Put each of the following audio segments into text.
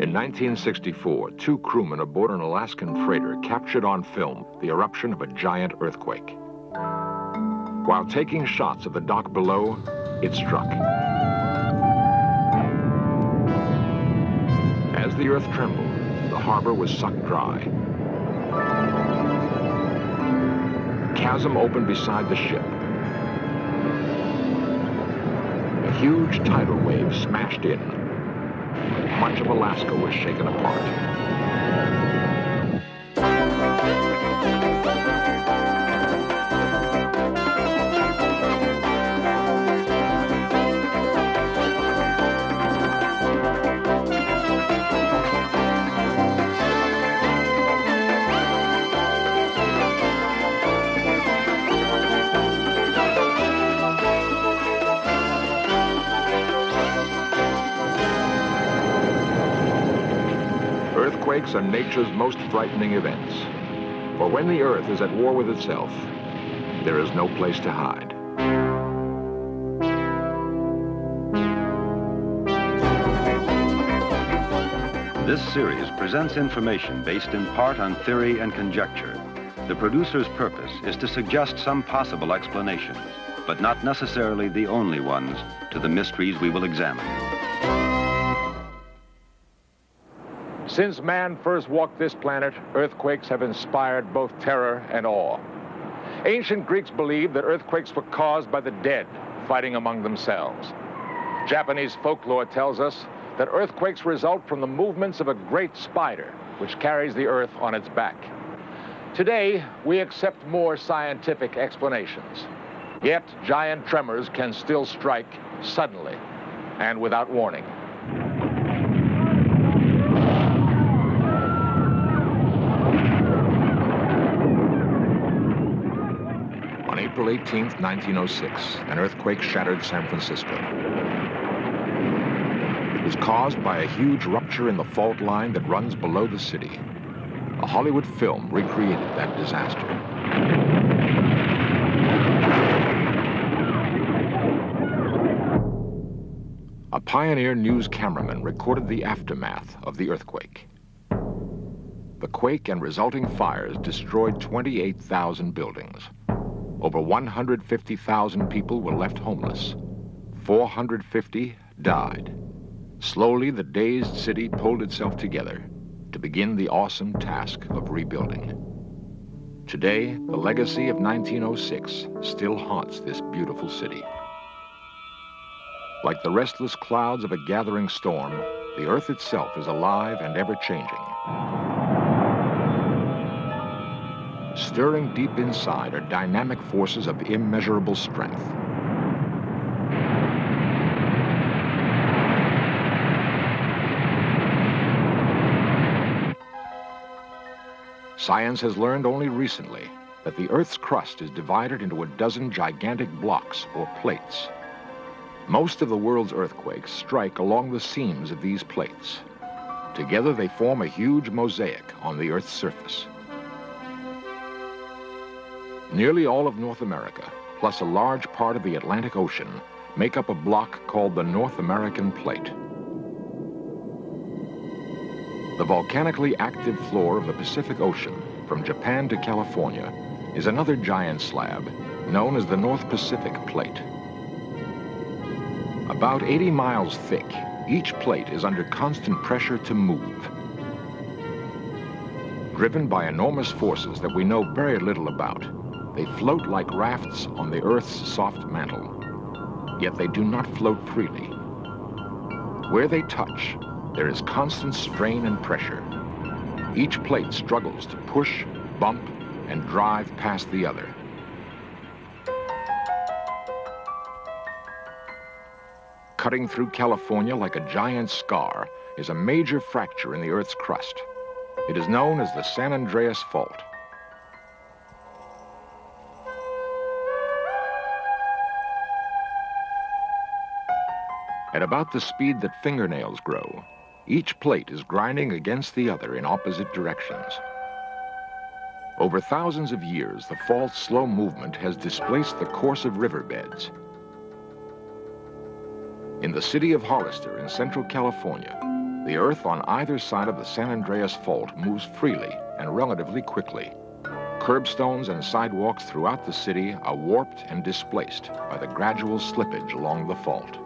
In 1964, two crewmen aboard an Alaskan freighter captured on film the eruption of a giant earthquake. While taking shots of the dock below, it struck. As the earth trembled, the harbor was sucked dry. A chasm opened beside the ship. A huge tidal wave smashed in. Much of Alaska was shaken apart. Earthquakes are nature's most frightening events. For when the earth is at war with itself, there is no place to hide. This series presents information based in part on theory and conjecture. The producer's purpose is to suggest some possible explanations, but not necessarily the only ones, to the mysteries we will examine. Since man first walked this planet, earthquakes have inspired both terror and awe. Ancient Greeks believed that earthquakes were caused by the dead fighting among themselves. Japanese folklore tells us that earthquakes result from the movements of a great spider, which carries the earth on its back. Today, we accept more scientific explanations. Yet, giant tremors can still strike suddenly and without warning. On April 18th, 1906, an earthquake shattered San Francisco. It was caused by a huge rupture in the fault line that runs below the city. A Hollywood film recreated that disaster. A pioneer news cameraman recorded the aftermath of the earthquake. The quake and resulting fires destroyed 28,000 buildings. Over 150,000 people were left homeless. 450 died. Slowly, the dazed city pulled itself together to begin the awesome task of rebuilding. Today, the legacy of 1906 still haunts this beautiful city. Like the restless clouds of a gathering storm, the earth itself is alive and ever-changing. Stirring deep inside are dynamic forces of immeasurable strength. Science has learned only recently that the Earth's crust is divided into a dozen gigantic blocks or plates. Most of the world's earthquakes strike along the seams of these plates. Together they form a huge mosaic on the Earth's surface. Nearly all of North America, plus a large part of the Atlantic Ocean, make up a block called the North American Plate. The volcanically active floor of the Pacific Ocean, from Japan to California, is another giant slab known as the North Pacific Plate. About 80 miles thick, each plate is under constant pressure to move. Driven by enormous forces that we know very little about, they float like rafts on the Earth's soft mantle. Yet they do not float freely. Where they touch, there is constant strain and pressure. Each plate struggles to push, bump, and drive past the other. Cutting through California like a giant scar is a major fracture in the Earth's crust. It is known as the San Andreas Fault. At about the speed that fingernails grow, each plate is grinding against the other in opposite directions. Over thousands of years, the fault's slow movement has displaced the course of riverbeds. In the city of Hollister in Central California, The earth on either side of the San Andreas Fault moves freely and relatively quickly. Curbstones and sidewalks throughout the city are warped and displaced by the gradual slippage along the fault.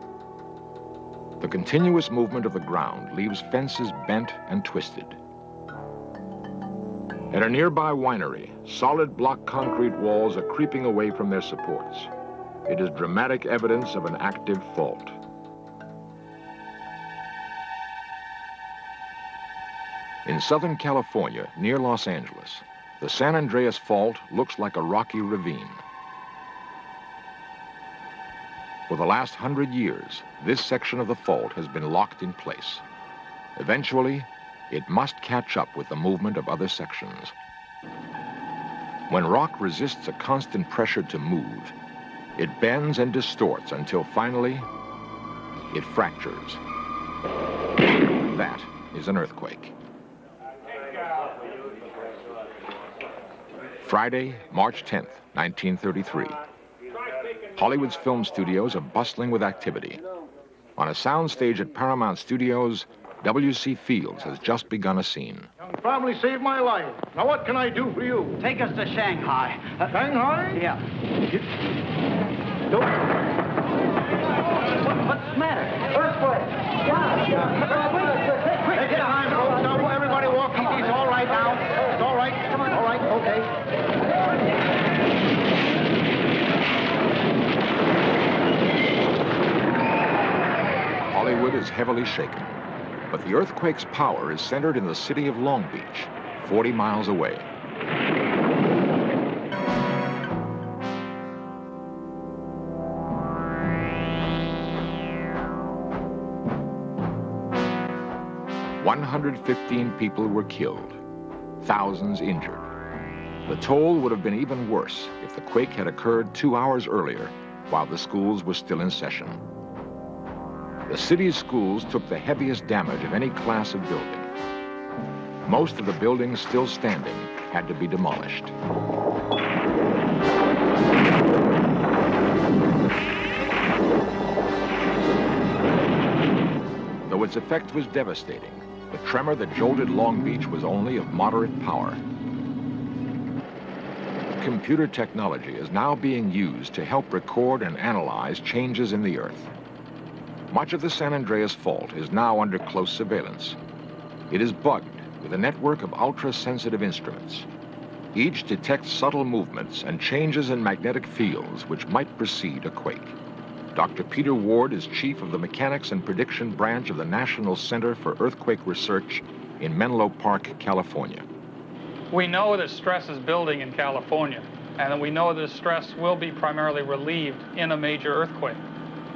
The continuous movement of the ground leaves fences bent and twisted. At a nearby winery, solid block concrete walls are creeping away from their supports. It is dramatic evidence of an active fault. In Southern California, near Los Angeles, the San Andreas Fault looks like a rocky ravine. For the last 100 years, this section of the fault has been locked in place. Eventually, it must catch up with the movement of other sections. When rock resists a constant pressure to move, it bends and distorts until finally, it fractures. That is an earthquake. Friday, March 10th, 1933. Hollywood's film studios are bustling with activity. On a soundstage at Paramount Studios, W.C. Fields has just begun a scene. Young family saved my life. Now what can I do for you? Take us to Shanghai. Shanghai? Yeah. What's the matter? Earthquake. Take your time, folks. Now, everybody walk easy. It's all right now. It's all right. Come on. All right. Okay. Hollywood is heavily shaken, but the earthquake's power is centered in the city of Long Beach, 40 miles away. "115 people were killed, thousands injured. The toll would have been even worse if the quake had occurred 2 hours earlier, while the schools were still in session. The city's schools took the heaviest damage of any class of building. Most of the buildings still standing had to be demolished. Though its effect was devastating, the tremor that jolted Long Beach was only of moderate power. Computer technology is now being used to help record and analyze changes in the earth. Much of the San Andreas Fault is now under close surveillance. It is bugged with a network of ultra-sensitive instruments. Each detects subtle movements and changes in magnetic fields which might precede a quake. Dr. Peter Ward is chief of the Mechanics and Prediction Branch of the National Center for Earthquake Research in Menlo Park, California. We know that stress is building in California, and that we know that stress will be primarily relieved in a major earthquake.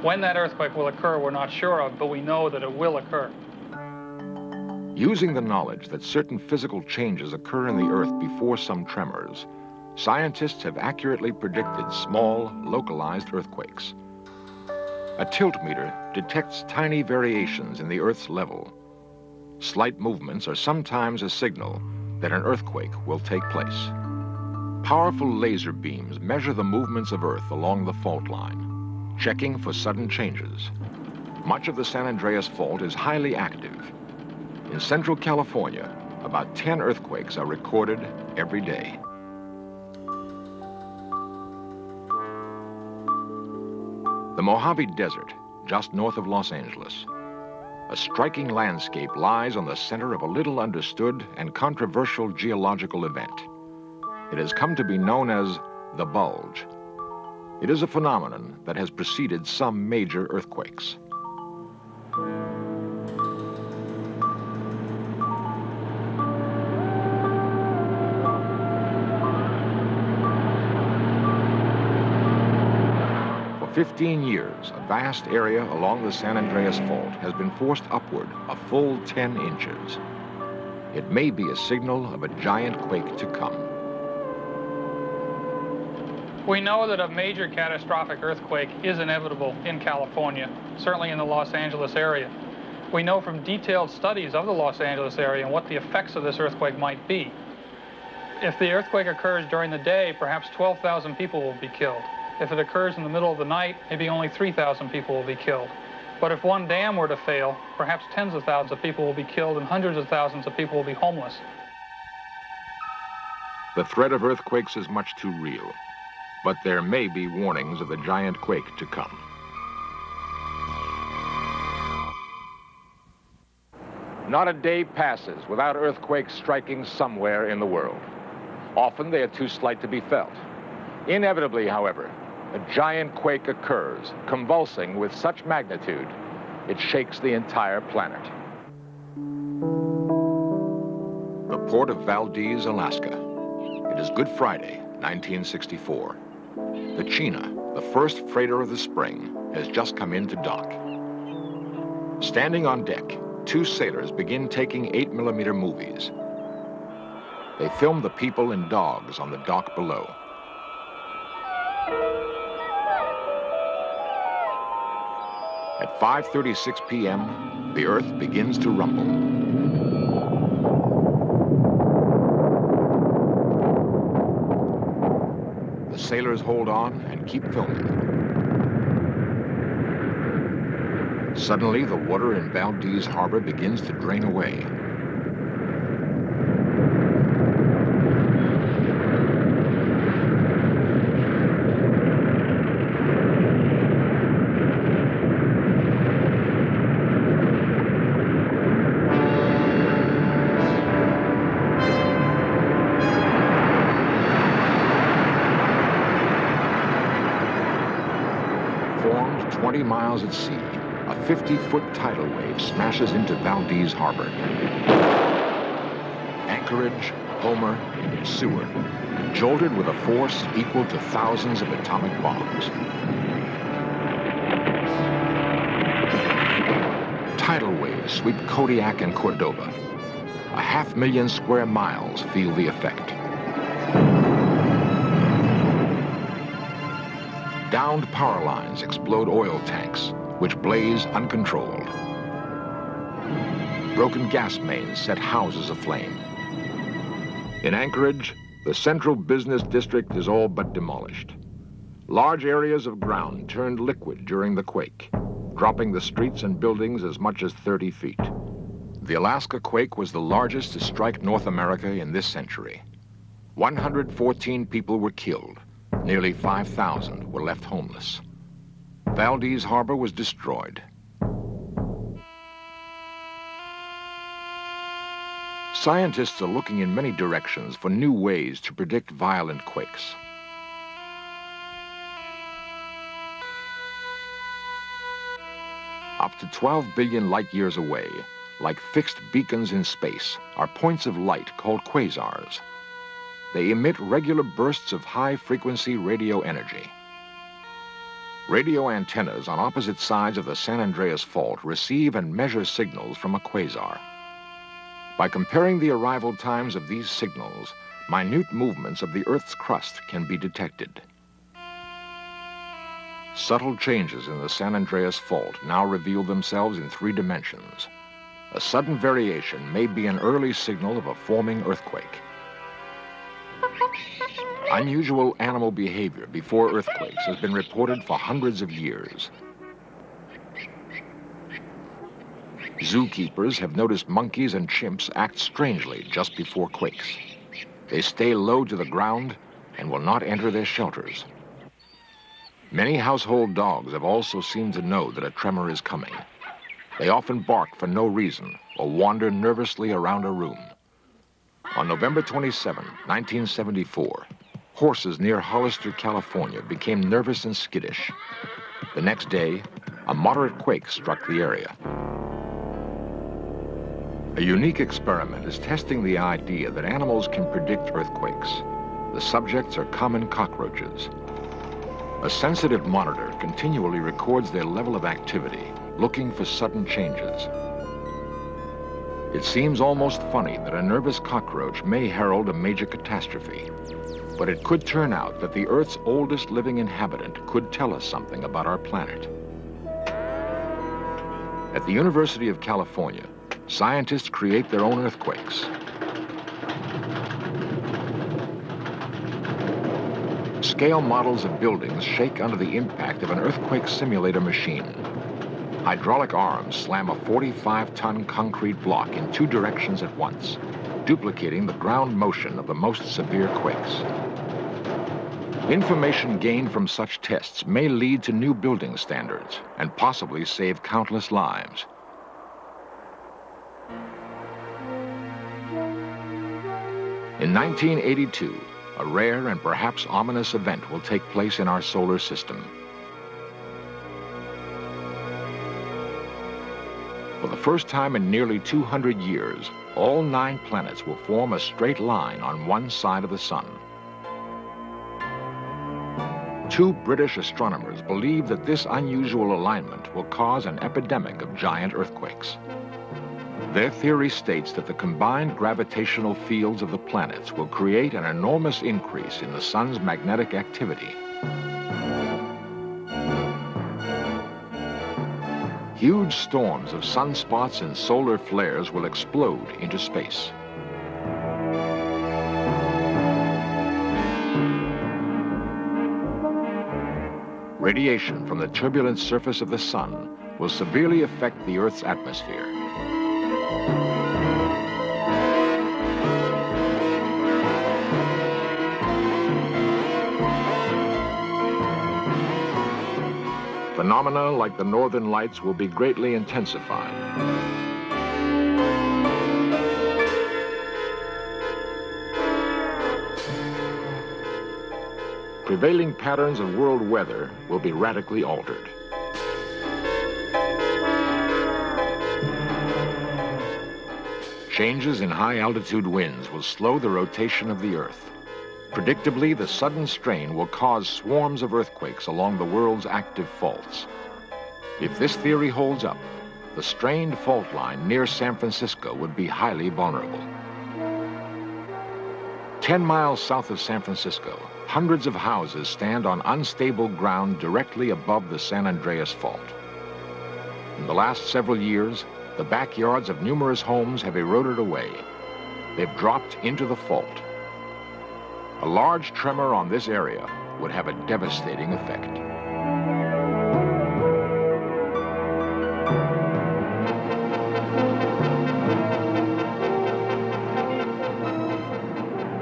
When that earthquake will occur, we're not sure of, but we know that it will occur. Using the knowledge that certain physical changes occur in the earth before some tremors, scientists have accurately predicted small, localized earthquakes. A tiltmeter detects tiny variations in the earth's level. Slight movements are sometimes a signal that an earthquake will take place. Powerful laser beams measure the movements of Earth along the fault line, checking for sudden changes. Much of the San Andreas Fault is highly active. In Central California, about 10 earthquakes are recorded every day. The Mojave Desert, just north of Los Angeles. A striking landscape lies on the center of a little understood and controversial geological event. It has come to be known as the bulge. It is a phenomenon that has preceded some major earthquakes. For 15 years, a vast area along the San Andreas Fault has been forced upward a full 10 inches. It may be a signal of a giant quake to come. We know that a major catastrophic earthquake is inevitable in California, certainly in the Los Angeles area. We know from detailed studies of the Los Angeles area and what the effects of this earthquake might be. If the earthquake occurs during the day, perhaps 12,000 people will be killed. If it occurs in the middle of the night, maybe only 3,000 people will be killed. But if one dam were to fail, perhaps tens of thousands of people will be killed and hundreds of thousands of people will be homeless. The threat of earthquakes is much too real, but there may be warnings of the giant quake to come. Not a day passes without earthquakes striking somewhere in the world. Often they are too slight to be felt. Inevitably, however, a giant quake occurs, convulsing with such magnitude, it shakes the entire planet. The port of Valdez, Alaska. It is Good Friday, 1964. The China, the first freighter of the spring, has just come into dock. Standing on deck, two sailors begin taking 8mm movies. They film the people and dogs on the dock below. At 5:36 p.m., the earth begins to rumble. The sailors hold on and keep filming. Suddenly, the water in Valdez Harbor begins to drain away. Formed 20 miles at sea, a 50-foot tidal wave smashes into Valdez Harbor. Anchorage, Homer, Seward, jolted with a force equal to thousands of atomic bombs. Tidal waves sweep Kodiak and Cordova. 500,000 square miles feel the effect. Downed power lines explode oil tanks, which blaze uncontrolled. Broken gas mains set houses aflame. In Anchorage, the central business district is all but demolished. Large areas of ground turned liquid during the quake, dropping the streets and buildings as much as 30 feet. The Alaska quake was the largest to strike North America in this century. 114 people were killed. Nearly 5,000 were left homeless. Valdez Harbor was destroyed. Scientists are looking in many directions for new ways to predict violent quakes. Up to 12 billion light years away, like fixed beacons in space, are points of light called quasars. They emit regular bursts of high-frequency radio energy. Radio antennas on opposite sides of the San Andreas Fault receive and measure signals from a quasar. By comparing the arrival times of these signals, minute movements of the Earth's crust can be detected. Subtle changes in the San Andreas Fault now reveal themselves in 3 dimensions. A sudden variation may be an early signal of a forming earthquake. Unusual animal behavior before earthquakes has been reported for hundreds of years. Zookeepers have noticed monkeys and chimps act strangely just before quakes. They stay low to the ground and will not enter their shelters. Many household dogs have also seemed to know that a tremor is coming. They often bark for no reason or wander nervously around a room. On November 27, 1974, horses near Hollister, California became nervous and skittish. The next day, a moderate quake struck the area. A unique experiment is testing the idea that animals can predict earthquakes. The subjects are common cockroaches. A sensitive monitor continually records their level of activity, looking for sudden changes. It seems almost funny that a nervous cockroach may herald a major catastrophe, but it could turn out that the Earth's oldest living inhabitant could tell us something about our planet. At the University of California, scientists create their own earthquakes. Scale models of buildings shake under the impact of an earthquake simulator machine. Hydraulic arms slam a 45-ton concrete block in 2 directions at once, duplicating the ground motion of the most severe quakes. Information gained from such tests may lead to new building standards and possibly save countless lives. In 1982, a rare and perhaps ominous event will take place in our solar system. For the first time in nearly 200 years, all 9 planets will form a straight line on one side of the sun. 2 British astronomers believe that this unusual alignment will cause an epidemic of giant earthquakes. Their theory states that the combined gravitational fields of the planets will create an enormous increase in the sun's magnetic activity. Huge storms of sunspots and solar flares will explode into space. Radiation from the turbulent surface of the sun will severely affect the Earth's atmosphere. Phenomena like the northern lights will be greatly intensified. Prevailing patterns of world weather will be radically altered. Changes in high-altitude winds will slow the rotation of the Earth. Predictably, the sudden strain will cause swarms of earthquakes along the world's active faults. If this theory holds up, the strained fault line near San Francisco would be highly vulnerable. 10 miles south of San Francisco, hundreds of houses stand on unstable ground directly above the San Andreas Fault. In the last several years, the backyards of numerous homes have eroded away. They've dropped into the fault. A large tremor on this area would have a devastating effect.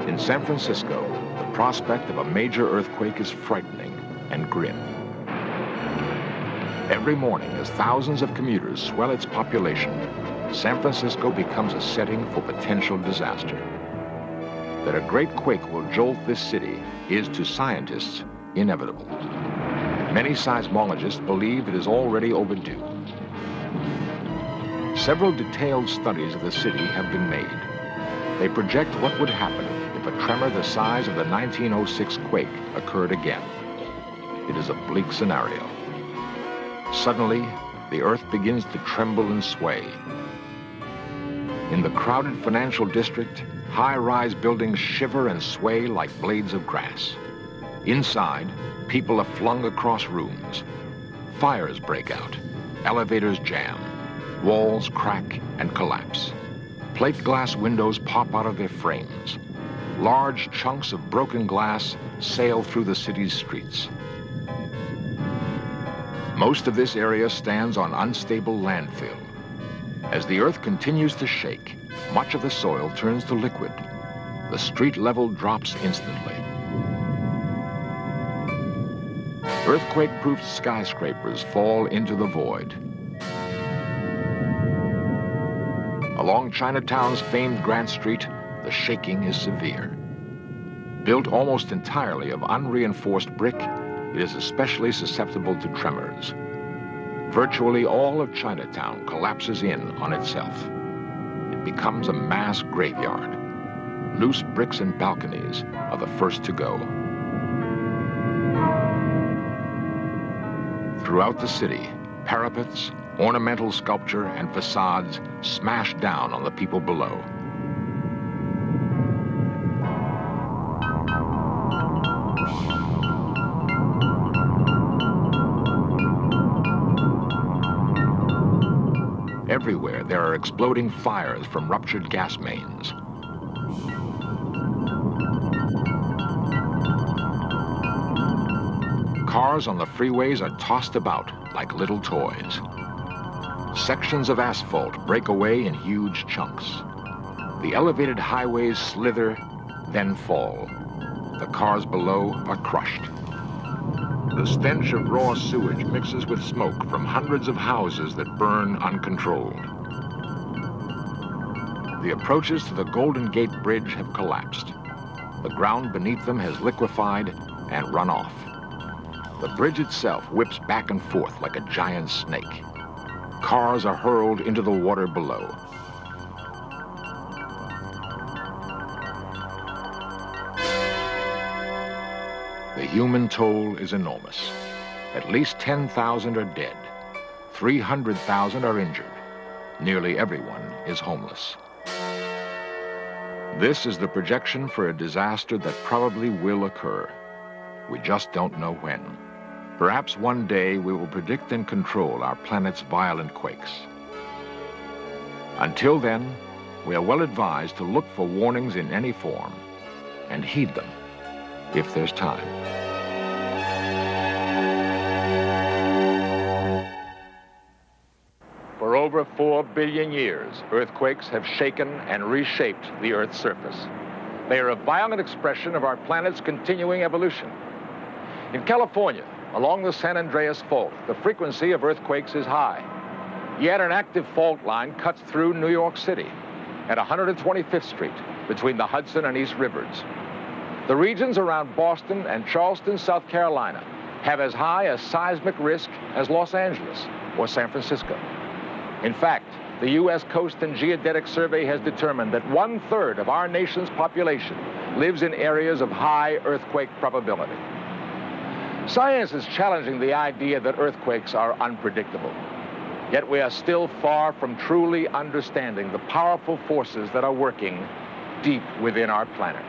In San Francisco, the prospect of a major earthquake is frightening and grim. Every morning, as thousands of commuters swell its population, San Francisco becomes a setting for potential disaster. That a great quake will jolt this city is, to scientists, inevitable. Many seismologists believe it is already overdue. Several detailed studies of the city have been made. They project what would happen if a tremor the size of the 1906 quake occurred again. It is a bleak scenario. Suddenly, the Earth begins to tremble and sway. In the crowded financial district, high-rise buildings shiver and sway like blades of grass. Inside, people are flung across rooms. Fires break out. Elevators jam. Walls crack and collapse. Plate glass windows pop out of their frames. Large chunks of broken glass sail through the city's streets. Most of this area stands on unstable landfill. As the Earth continues to shake, much of the soil turns to liquid. The street level drops instantly. Earthquake-proof skyscrapers fall into the void. Along Chinatown's famed Grant Street, the shaking is severe. Built almost entirely of unreinforced brick, it is especially susceptible to tremors. Virtually all of Chinatown collapses in on itself. It becomes a mass graveyard. Loose bricks and balconies are the first to go. Throughout the city, parapets, ornamental sculpture, and facades smash down on the people below. Everywhere, there are exploding fires from ruptured gas mains. Cars on the freeways are tossed about like little toys. Sections of asphalt break away in huge chunks. The elevated highways slither, then fall. The cars below are crushed. The stench of raw sewage mixes with smoke from hundreds of houses that burn uncontrolled. The approaches to the Golden Gate Bridge have collapsed. The ground beneath them has liquefied and run off. The bridge itself whips back and forth like a giant snake. Cars are hurled into the water below. The human toll is enormous. At least 10,000 are dead. 300,000 are injured. Nearly everyone is homeless. This is the projection for a disaster that probably will occur. We just don't know when. Perhaps one day we will predict and control our planet's violent quakes. Until then, we are well advised to look for warnings in any form and heed them if there's time. For over 4 billion years, earthquakes have shaken and reshaped the Earth's surface. They are a violent expression of our planet's continuing evolution. In California, along the San Andreas Fault, the frequency of earthquakes is high. Yet an active fault line cuts through New York City at 125th Street between the Hudson and East Rivers. The regions around Boston and Charleston, South Carolina, have as high a seismic risk as Los Angeles or San Francisco. In fact, the U.S. Coast and Geodetic Survey has determined that 1/3 of our nation's population lives in areas of high earthquake probability. Science is challenging the idea that earthquakes are unpredictable. Yet we are still far from truly understanding the powerful forces that are working deep within our planet.